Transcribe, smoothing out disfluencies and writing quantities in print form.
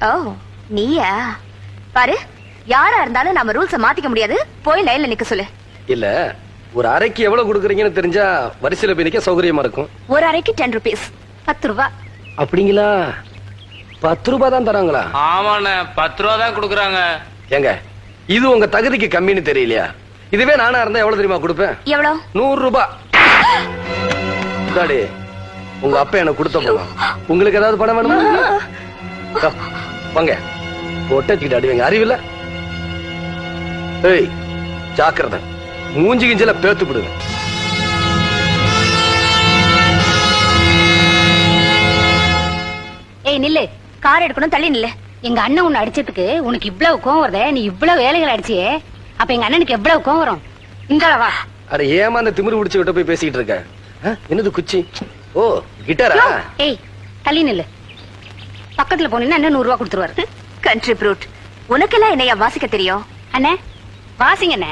ஓ நீயா? பாரு, யாரா இருந்தாலும் நம்ம ரூல்ஸ மாத்திக்க முடியாது. போய் லைன்ல நிக்க சொல்லு. இல்ல, ஒரு அறைக்கு எவ்வளவு கொடுக்குறீங்கன்னு தெரிஞ்சா வரிசையில போய் நிக்க சௌகரியமா இருக்கும். ஒரு அறைக்கு 10 rupees, 10 ரூபா. அப்படிங்களா? 10 ரூபாய் தான் தராங்களா? ஆமாண்ணே, 10 ரூபா தான் கொடுக்குறாங்க. ஏங்க, இது உங்க தகுதிக்கு கம்மின்னு தெரியலையா? இதுவே நானா இருந்தா எவ்வளவு தெரியுமா கொடுப்பேன்? எவ்வளவு? 100 ரூபாய். டாடி, உங்க அப்பா எனக்கு கொடுத்த பணம். உங்களுக்கு ஏதாவது பணம் வேணுமா? வாங்க, ஒட்டச்சிக்கிட்டு அடிவீங்க, அறிவில்ல? ஏய், ஜாக்கிரதை, மூஞ்சி கிஞ்சல பேத்து விடுங்க. ஏய் நில்லு, கார் எடுக்கணும், தள்ளி நில்லு. எங்க அண்ணன் உன்னை அடிச்சதுக்கு உனக்கு இவ்வளவு கோவம் வருதே. நீ இவ்வளவு வேலைகள் அடிச்சியே, அப்ப எங்க அண்ணனுக்கு எவ்வளவு கோவம் வரும்? இந்த வா. அட ஏமா அந்த திமிரு பிடிச்சு விட்ட போய் பேசிக்கிட்டு இருக்க? என்னது குச்சி? ஓ, கிட்டாரா? ஏய், தள்ளி நில்லு. பக்கத்துல போனீங்கன்னா அண்ணன் 100 ரூபா கொடுத்துருவாரு. கண்ட்ரி ப்ரூட், உனக்கெல்லாம் என்னையா வாசிக்க தெரியும்? அண்ணே, வாசிங்க அண்ணே.